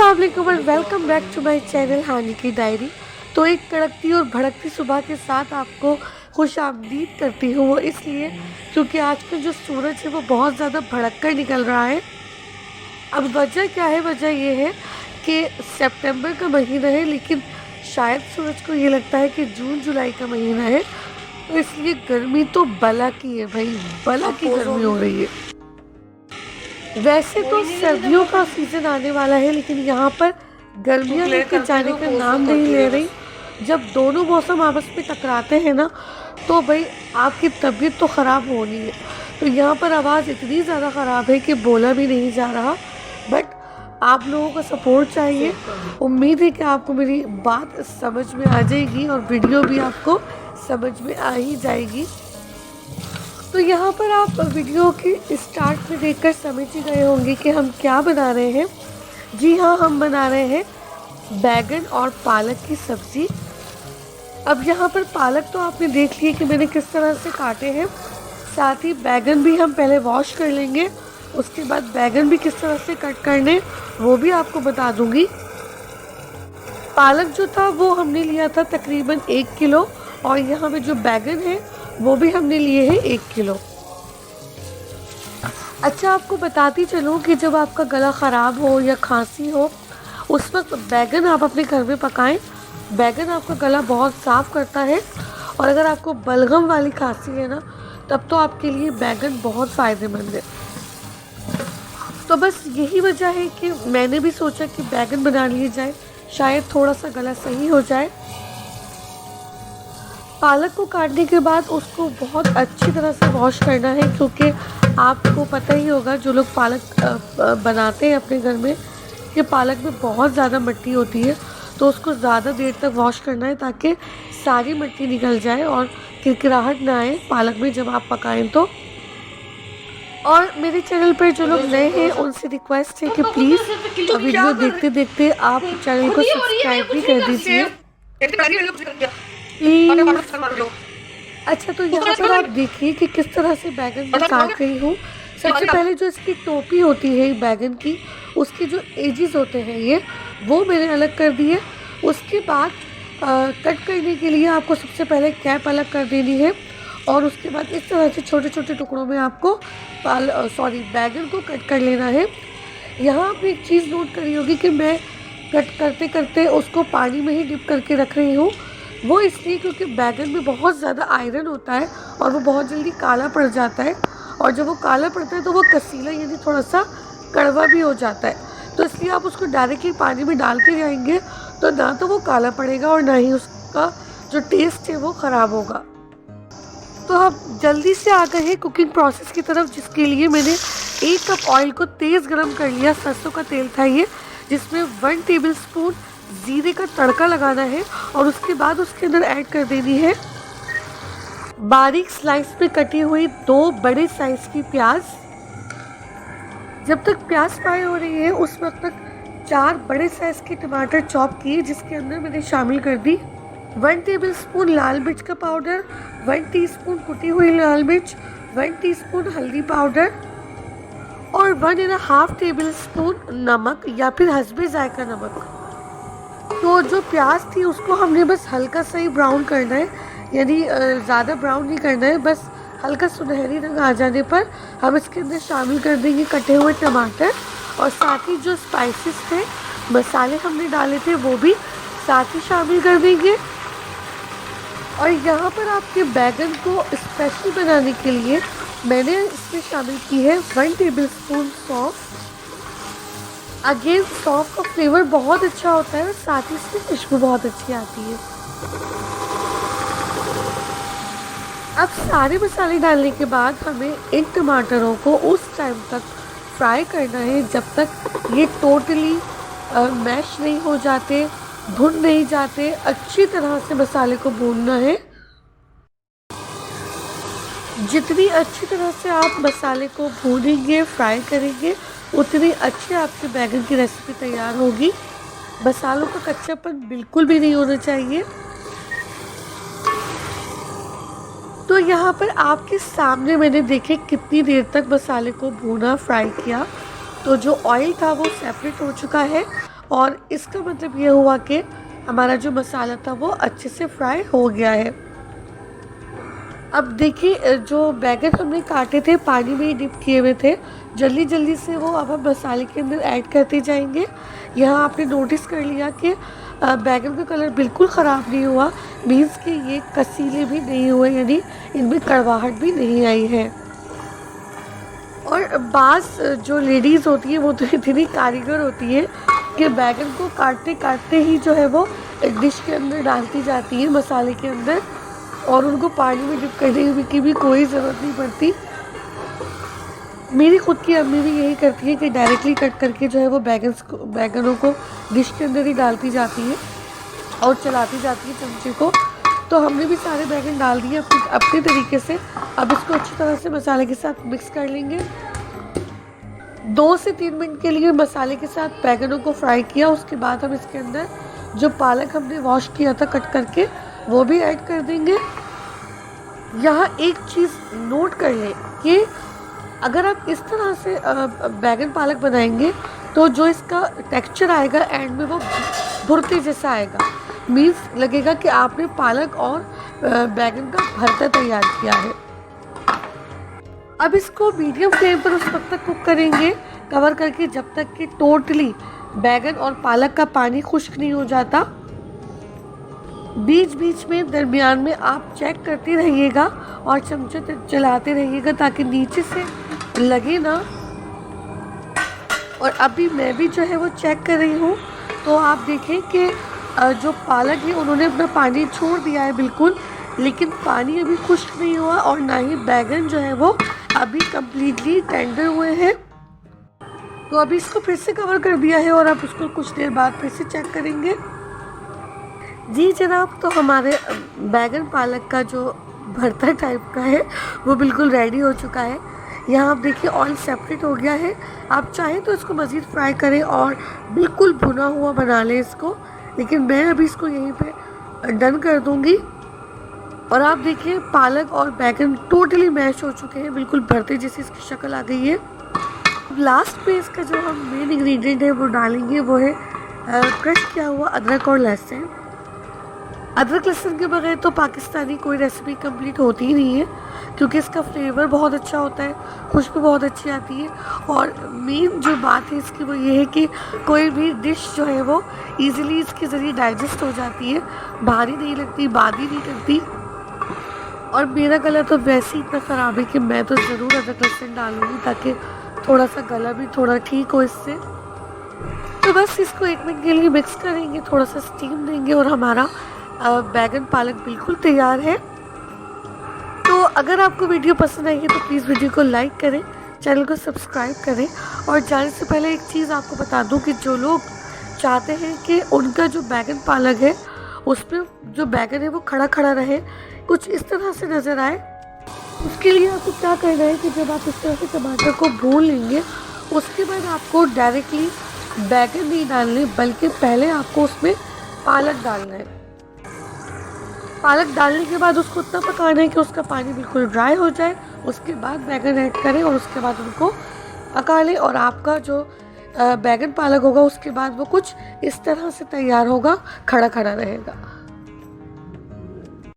अस्सलाम वालेकुम and welcome back to my channel Hani की डायरी। तो एक कड़कती और भड़कती सुबह के साथ आपको खुश आमदीद करती हूँ। वो इसलिए क्योंकि आजकल जो सूरज है वो बहुत ज़्यादा भड़क कर निकल रहा है। अब वजह क्या है? वजह ये है कि सितंबर का महीना है, लेकिन शायद सूरज को ये लगता है कि जून जुलाई का महीना है, तो इसलिए गर्मी तो बला की है भाई, बला की गर्मी हो रही है। वैसे तो सर्दियों का सीज़न आने वाला है, लेकिन यहाँ पर गर्मियाँ लेकर जाने का नाम नहीं ले रही। जब दोनों मौसम आपस में टकराते हैं ना, तो भाई आपकी तबीयत तो ख़राब होनी है। तो यहाँ पर आवाज़ इतनी ज़्यादा ख़राब है कि बोला भी नहीं जा रहा, बट आप लोगों का सपोर्ट चाहिए। उम्मीद है कि आपको मेरी बात समझ में आ जाएगी और वीडियो भी आपको समझ में आ ही जाएगी। तो यहाँ पर आप वीडियो के स्टार्ट में देखकर समझ ही गए होंगे कि हम क्या बना रहे हैं। जी हाँ, हम बना रहे हैं बैगन और पालक की सब्ज़ी। अब यहाँ पर पालक तो आपने देख लिया कि मैंने किस तरह से काटे हैं, साथ ही बैगन भी हम पहले वॉश कर लेंगे। उसके बाद बैगन भी किस तरह से कट करने वो भी आपको बता दूँगी। पालक जो था वो हमने लिया था तकरीबन 1 किलो, और यहाँ पे जो बैगन है वो भी हमने लिए हैं 1 किलो। अच्छा, आपको बताती चलूँ कि जब आपका गला ख़राब हो या खांसी हो, उस वक्त बैगन आप अपने घर में पकाएं। बैगन आपका गला बहुत साफ़ करता है, और अगर आपको बलगम वाली खांसी है ना, तब तो आपके लिए बैगन बहुत फ़ायदेमंद है। तो बस यही वजह है कि मैंने भी सोचा कि बैगन बना लिए जाए, शायद थोड़ा सा गला सही हो जाए। पालक को काटने के बाद उसको बहुत अच्छी तरह से वॉश करना है, क्योंकि आपको पता ही होगा जो लोग पालक बनाते हैं अपने घर में, कि पालक में बहुत ज़्यादा मिट्टी होती है। तो उसको ज़्यादा देर तक वॉश करना है ताकि सारी मिट्टी निकल जाए और किरकिराहट ना आए पालक में जब आप पकाएं तो। और मेरे चैनल पर जो लोग नए हैं उनसे रिक्वेस्ट है कि प्लीज़ वीडियो देखते देखते आप चैनल को सब्सक्राइब भी कर दीजिए प्लीज़। अच्छा, तो यहाँ पर आप देखिए कि किस तरह से बैगन मैं काट रही हूँ। सबसे पहले जो इसकी टोपी होती है बैगन की, उसके जो एजेस होते हैं वो मैंने अलग कर दिए। उसके बाद कट करने के लिए आपको सबसे पहले कैप अलग कर देनी है, और उसके बाद इस तरह से छोटे छोटे टुकड़ों में आपको बैगन को कट कर लेना है। यहाँ आपने एक चीज़ नोट करी होगी कि मैं कट करते करते उसको पानी में ही डिप करके रख रही हूँ। वो इसलिए क्योंकि बैगन में बहुत ज़्यादा आयरन होता है और वो बहुत जल्दी काला पड़ जाता है, और जब वो काला पड़ता है तो वो कसीला यानी थोड़ा सा कड़वा भी हो जाता है। तो इसलिए आप उसको डायरेक्टली पानी में डालते जाएंगे तो ना तो वो काला पड़ेगा और ना ही उसका जो टेस्ट है वो ख़राब होगा। तो हम जल्दी से आ गए हैं कुकिंग प्रोसेस की तरफ, जिसके लिए मैंने 1 कप ऑयल को तेज़ गरम कर लिया। सरसों का तेल था ये, जिसमें 1 टेबल स्पून जीरे का तड़का लगाना है, और उसके बाद उसके अंदर ऐड कर देनी है बारीक स्लाइस में कटी हुई 2 बड़े साइज की प्याज। जब तक प्याज फ्राई हो रही है उस वक्त तक 4 बड़े साइज के टमाटर चॉप किए, जिसके अंदर मैंने शामिल कर दी 1 टेबल स्पून लाल मिर्च का पाउडर, 1 टीस्पून कुटी हुई लाल मिर्च, 1 टीस्पून हल्दी पाउडर, और 1.5 टेबल स्पून नमक या फिर हस्बे जायका नमक। तो जो प्याज थी उसको हमने बस हल्का सा ही ब्राउन करना है, यानी ज़्यादा ब्राउन नहीं करना है। बस हल्का सुनहरी रंग आ जाने पर हम इसके अंदर शामिल कर देंगे कटे हुए टमाटर, और साथ ही जो स्पाइसेस थे, मसाले हमने डाले थे, वो भी साथ ही शामिल कर देंगे। और यहाँ पर आपके बैगन को स्पेशल बनाने के लिए मैंने इसमें शामिल की है 1 टेबल स्पून सौंफ। अगेन सौंफ का फ्लेवर बहुत अच्छा होता है और साथ ही इसकी खुशबू बहुत अच्छी आती है। अब सारे मसाले डालने के बाद हमें इन टमाटरों को उस टाइम तक फ्राई करना है जब तक ये टोटली मैश नहीं हो जाते, भुन नहीं जाते। अच्छी तरह से मसाले को भूनना है। जितनी अच्छी तरह से आप मसाले को भूनेंगे, फ्राई करेंगे, उतनी अच्छी आपके बैगन की रेसिपी तैयार होगी। मसालों का कच्चापन बिल्कुल भी नहीं होना चाहिए। तो यहाँ पर आपके सामने मैंने देखे कितनी देर तक मसाले को भूना, फ्राई किया। तो जो ऑयल था वो सेपरेट हो चुका है, और इसका मतलब ये हुआ कि हमारा जो मसाला था वो अच्छे से फ्राई हो गया है। अब देखिए जो बैगन हमने काटे थे पानी में ही डिप किए हुए थे, जल्दी जल्दी से वो अब हम मसाले के अंदर ऐड करते जाएंगे। यहाँ आपने नोटिस कर लिया कि बैगन का कलर बिल्कुल ख़राब नहीं हुआ, मीन्स कि ये कसीले भी नहीं हुए, यानी इनमें कड़वाहट भी नहीं आई है। और बाज़ जो लेडीज़ होती है वो तो इतनी कारीगर होती है कि बैगन को काटते काटते ही जो है वो एक डिश के अंदर डालती जाती है मसाले के अंदर, और उनको पानी में डिप करने की भी कोई ज़रूरत नहीं पड़ती। मेरी खुद की अम्मी भी यही करती है कि डायरेक्टली कट करके जो है वो बैगनों को डिश के अंदर ही डालती जाती है और चलाती जाती है चमचे को। तो हमने भी सारे बैगन डाल दिए अपने तरीके से। अब इसको अच्छी तरह से मसाले के साथ मिक्स कर लेंगे। 2 से 3 मिनट के लिए मसाले के साथ बैगनों को फ्राई किया। उसके बाद हम इसके अंदर जो पालक हमने वॉश किया था कट करके वो भी ऐड कर देंगे। यहाँ एक चीज़ नोट कर लें कि अगर आप इस तरह से बैगन पालक बनाएंगे तो जो इसका टेक्सचर आएगा एंड में वो भुर्ते जैसा आएगा, मीन्स लगेगा कि आपने पालक और बैगन का भरता तैयार किया है। अब इसको मीडियम फ्लेम पर उस वक्त तक कुक करेंगे कवर करके जब तक कि टोटली बैगन और पालक का पानी खुश्क नहीं हो जाता। बीच बीच में दरमियान में आप चेक करते रहिएगा और चमचे चलाते रहिएगा ताकि नीचे से लगे ना। और अभी मैं भी जो है वो चेक कर रही हूँ, तो आप देखें कि जो पालक है उन्होंने अपना पानी छोड़ दिया है बिल्कुल, लेकिन पानी अभी खुश्क नहीं हुआ और ना ही बैगन जो है वो अभी कम्प्लीटली टेंडर हुए हैं। तो अभी इसको फिर से कवर कर दिया है और आप उसको कुछ देर बाद फिर से चेक करेंगे। जी जनाब, तो हमारे बैगन पालक का जो भरता टाइप का है वो बिल्कुल रेडी हो चुका है। यहाँ आप देखिए ऑयल सेपरेट हो गया है। आप चाहें तो इसको मज़ीद फ्राई करें और बिल्कुल भुना हुआ बना लें इसको, लेकिन मैं अभी इसको यहीं पे डन कर दूँगी। और आप देखिए पालक और बैगन टोटली मैश हो चुके हैं, बिल्कुल भरते जैसी इसकी शक्ल आ गई है। लास्ट पे इसका जो हम मेन इंग्रेडिएंट है वो डालेंगे, वो है क्रश किया हुआ अदरक और लहसुन। अदरक लहसुन के बगैर तो पाकिस्तानी कोई रेसिपी कंप्लीट होती ही नहीं है, क्योंकि इसका फ्लेवर बहुत अच्छा होता है, खुशबू बहुत अच्छी आती है। और मेन जो बात है इसकी वो ये है कि कोई भी डिश जो है वो इजीली इसके ज़रिए डाइजेस्ट हो जाती है, भारी नहीं लगती, बादी नहीं करती। और मेरा गला तो वैसे ही इतना ख़राब है कि मैं तो ज़रूर अदरक लहसुन डालूँगी ताकि थोड़ा सा गला भी थोड़ा ठीक हो इससे। तो बस इसको 1 मिनट के लिए मिक्स करेंगे, थोड़ा सा स्टीम देंगे और हमारा बैगन पालक बिल्कुल तैयार है। तो अगर आपको वीडियो पसंद आई है तो प्लीज़ वीडियो को लाइक करें, चैनल को सब्सक्राइब करें। और जाने से पहले एक चीज़ आपको बता दूं कि जो लोग चाहते हैं कि उनका जो बैगन पालक है उसमें जो बैगन है वो खड़ा खड़ा रहे, कुछ इस तरह से नज़र आए, उसके लिए आपको क्या करना है कि जब आप इस तरह से टमाटर को भून लेंगे उसके बाद आपको डायरेक्टली बैगन नहीं डालने, बल्कि पहले आपको उसमें पालक डालना है। पालक डालने के बाद उसको इतना पकाना है कि उसका पानी बिल्कुल ड्राई हो जाए, उसके बाद बैगन ऐड करें और उसके बाद उनको पका लें। और आपका जो बैगन पालक होगा उसके बाद वो कुछ इस तरह से तैयार होगा, खड़ा खड़ा रहेगा।